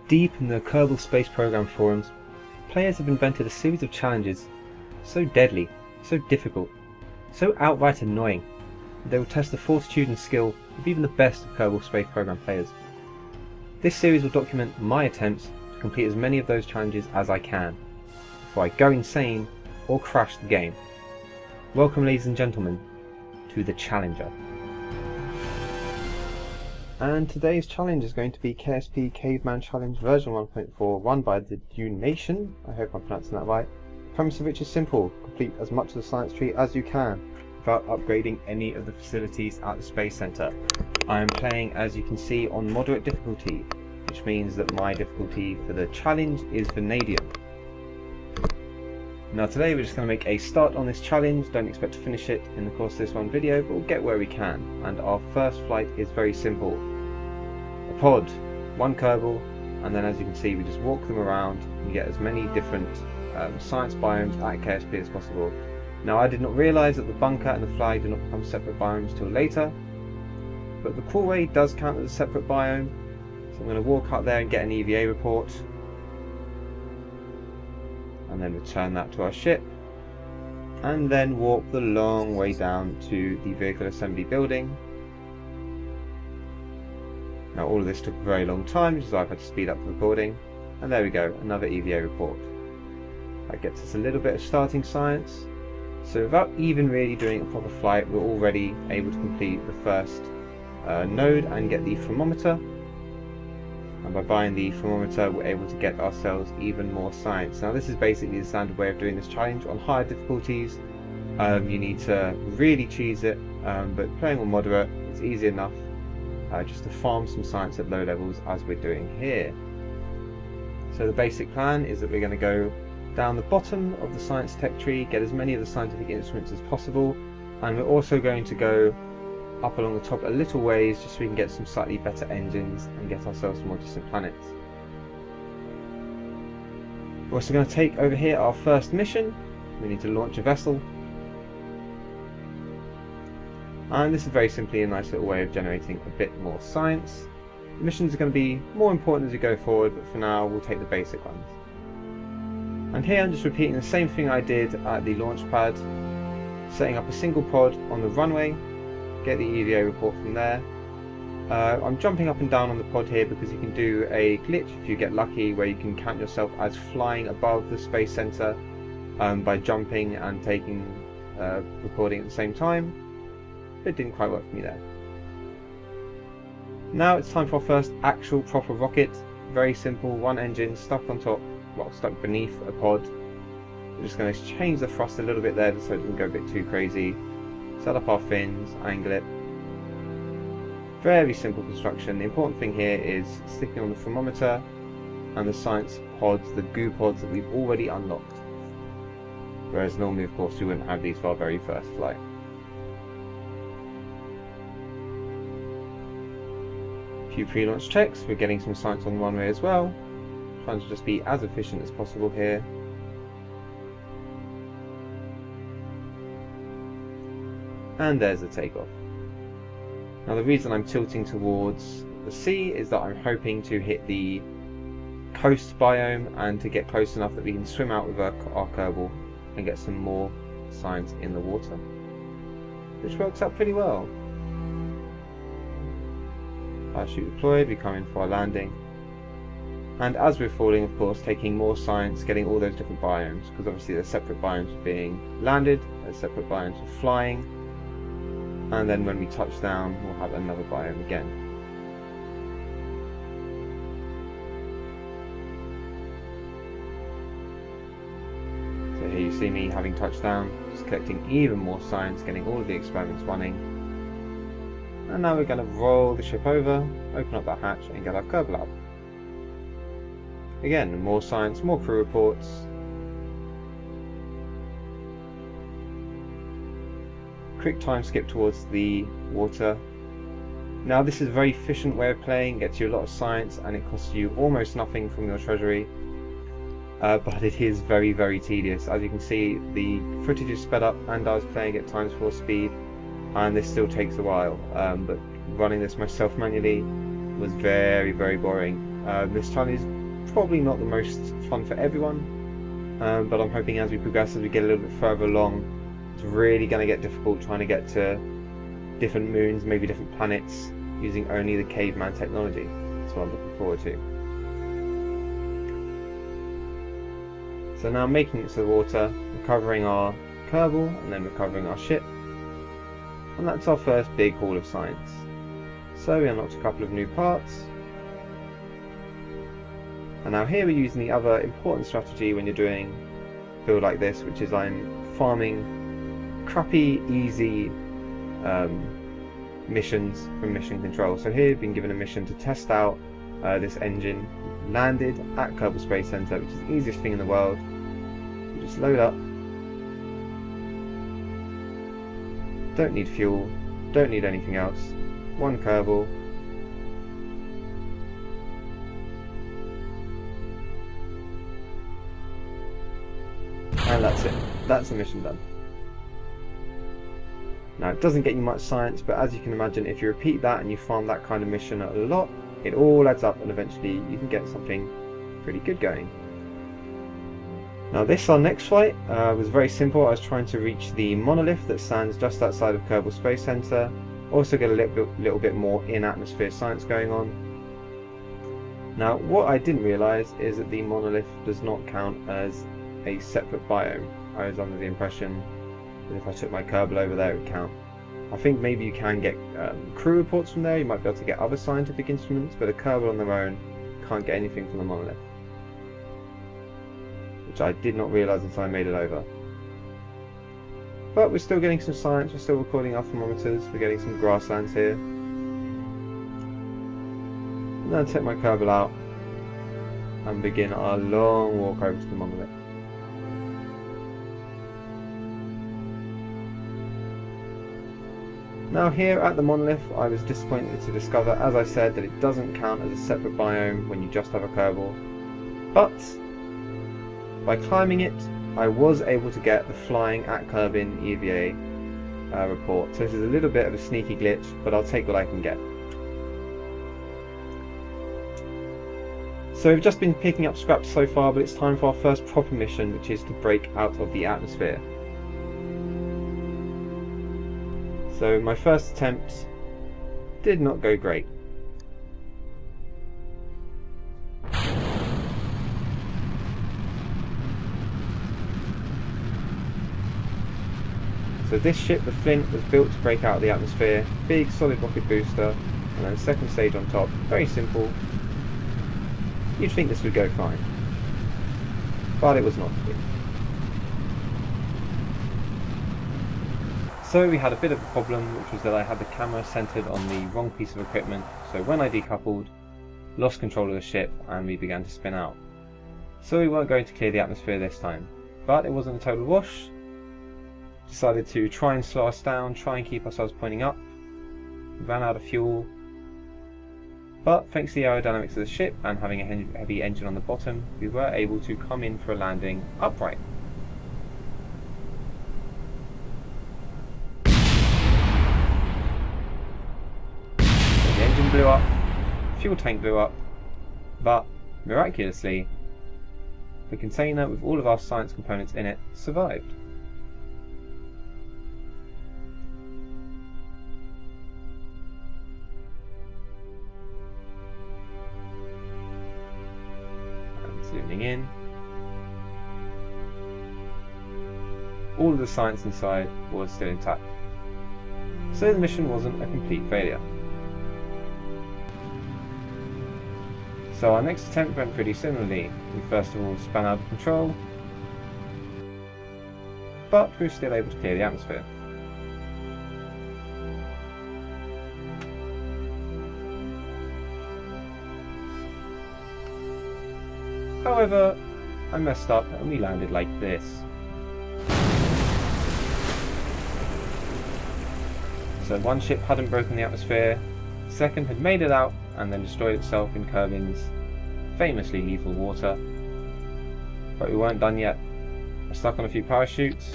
Deep in the Kerbal Space Program forums, players have invented a series of challenges so deadly, so difficult, so outright annoying that they will test the fortitude and skill of even the best of Kerbal Space Program players. This series will document my attempts to complete as many of those challenges as I can, before I go insane or crash the game. Welcome, ladies and gentlemen, to the Challenger. And today's challenge is going to be KSP Caveman Challenge version 1.4, run by the Nation. I hope I'm pronouncing that right. The premise of which is simple: complete as much of the science tree as you can without upgrading any of the facilities at the Space Center. I am playing, as you can see, on moderate difficulty, which means that my difficulty for the challenge is vanadium. Now today we're just going to make a start on this challenge. Don't expect to finish it in the course of this one video, but we'll get where we can. And our first flight is very simple. A pod, one Kerbal, and then as you can see we just walk them around and get as many different science biomes at KSP as possible. Now I did not realise that the bunker and the flag do not become separate biomes till later, but the crawlway does count as a separate biome, so I'm going to walk up there and get an EVA report, and then return that to our ship, and then walk the long way down to the vehicle assembly building. Now all of this took a very long time, which is why I've had to speed up the recording, and there we go, another EVA report. That gets us a little bit of starting science, so without even really doing a proper flight we're already able to complete the first node and get the thermometer. And by buying the thermometer we're able to get ourselves even more science. Now this is basically the standard way of doing this challenge. On higher difficulties you need to really cheese it, but playing on moderate it's easy enough just to farm some science at low levels as we're doing here. So the basic plan is that we're going to go down the bottom of the science tech tree, get as many of the scientific instruments as possible, and we're also going to go up along the top a little ways just so we can get some slightly better engines and get ourselves some more distant planets. We're also going to take over here our first mission. We need to launch a vessel, and this is very simply a nice little way of generating a bit more science. The missions are going to be more important as we go forward, but for now we'll take the basic ones. And here I'm just repeating the same thing I did at the launch pad, setting up a single pod on the runway, get the EVA report from there. I'm jumping up and down on the pod here because you can do a glitch if you get lucky where you can count yourself as flying above the space center by jumping and taking recording at the same time, but it didn't quite work for me there. Now it's time for our first actual proper rocket. Very simple, one engine stuck on top, well, stuck beneath a pod. We're just going to change the thrust a little bit there so it doesn't go a bit too crazy. Set up our fins, angle it. Very simple construction. The important thing here is sticking on the thermometer and the science pods, the goo pods that we've already unlocked. Whereas normally of course we wouldn't have these for our very first flight. A few pre-launch checks, we're getting some science on the runway as well. Trying to just be as efficient as possible here. And there's the takeoff. Now the reason I'm tilting towards the sea is that I'm hoping to hit the coast biome and to get close enough that we can swim out with our Kerbal and get some more science in the water, which works out pretty well. Parachute deployed, we come in for our landing, and as we're falling of course taking more science, getting all those different biomes, because obviously there's separate biomes for being landed, there's separate biomes for flying, and then when we touch down we'll have another biome again. So here you see me having touched down, just collecting even more science, getting all of the experiments running. And now we're going to roll the ship over, open up that hatch and get our Kerbal out. Again, more science, more crew reports. Quick time skip towards the water. Now this is a very efficient way of playing, gets you a lot of science and it costs you almost nothing from your treasury, but it is very, very tedious. As you can see, the footage is sped up and I was playing at ×4 speed, and this still takes a while, but running this myself manually was very, very boring. This challenge is probably not the most fun for everyone, but I'm hoping as we progress, as we get a little bit further along, it's really going to get difficult trying to get to different moons, maybe different planets, using only the caveman technology. That's what I'm looking forward to. So now making it to the water, recovering our Kerbal, and then recovering our ship. And that's our first big haul of science. So we unlocked a couple of new parts. And now here we're using the other important strategy when you're doing a build like this, which is I'm farming crappy, easy missions from mission control. So here we've been given a mission to test out this engine. Landed at Kerbal Space Center, which is the easiest thing in the world. We just load up. Don't need fuel, don't need anything else. One Kerbal. And that's it. That's the mission done. Now it doesn't get you much science, but as you can imagine, if you repeat that and you farm that kind of mission a lot, it all adds up and eventually you can get something pretty good going. Now this, our next flight, was very simple. I was trying to reach the monolith that stands just outside of Kerbal Space Center, also get a little bit more in-atmosphere science going on. Now what I didn't realise is that the monolith does not count as a separate biome. I was under the impression that if I took my Kerbal over there it would count. I think maybe you can get crew reports from there, you might be able to get other scientific instruments, but a Kerbal on their own can't get anything from the monolith. Which I did not realise until I made it over. But we're still getting some science, we're still recording our thermometers, we're getting some grasslands here. And then I'll take my Kerbal out and begin our long walk over to the monolith. Now here at the monolith, I was disappointed to discover, as I said, that it doesn't count as a separate biome when you just have a Kerbal. But by climbing it, I was able to get the flying at Kerbin EVA report. So this is a little bit of a sneaky glitch, but I'll take what I can get. So we've just been picking up scraps so far, but it's time for our first proper mission, which is to break out of the atmosphere. So my first attempt did not go great. So this ship, the Flint, was built to break out of the atmosphere, big solid rocket booster, and then a second stage on top, very simple. You'd think this would go fine, but it was not to be. So we had a bit of a problem, which was that I had the camera centered on the wrong piece of equipment, so when I decoupled, lost control of the ship and we began to spin out. So we weren't going to clear the atmosphere this time, but it wasn't a total wash. Decided to try and slow us down, try and keep ourselves pointing up. We ran out of fuel, but thanks to the aerodynamics of the ship and having a heavy engine on the bottom, we were able to come in for a landing upright. So the engine blew up, fuel tank blew up, but miraculously, the container with all of our science components in it survived. Zooming in. All of the science inside was still intact. So the mission wasn't a complete failure. So our next attempt went pretty similarly. We first of all spun out of control, but we were still able to clear the atmosphere. However, I messed up and we landed like this. So one ship hadn't broken the atmosphere, the second had made it out and then destroyed itself in Kerbin's famously lethal water. But we weren't done yet. I stuck on a few parachutes,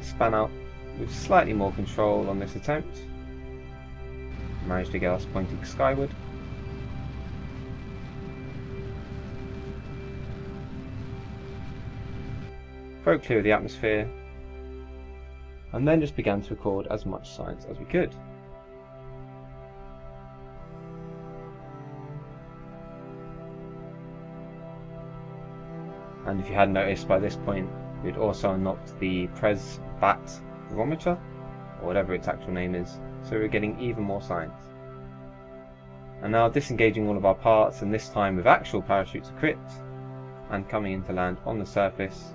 span out with slightly more control on this attempt, managed to get us pointing skyward. broke clear of the atmosphere, and then just began to record as much science as we could. And if you hadn't noticed by this point, we'd also unlocked the pres bat barometer, or whatever its actual name is, so we're getting even more science. And now disengaging all of our parts, and this time with actual parachutes equipped, and coming into land on the surface,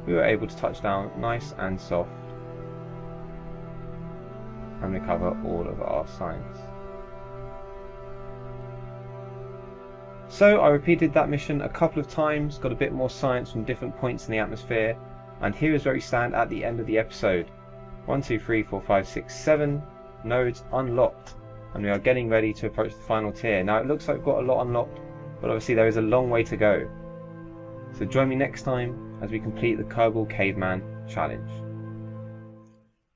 we were able to touch down nice and soft and recover all of our science. So I repeated that mission a couple of times, got a bit more science from different points in the atmosphere, and here is where we stand at the end of the episode. 1, 2, 3, 4, 5, 6, 7 nodes unlocked, and we are getting ready to approach the final tier. Now it looks like we've got a lot unlocked, but obviously there is a long way to go. So join me next time as we complete the Kerbal Caveman challenge.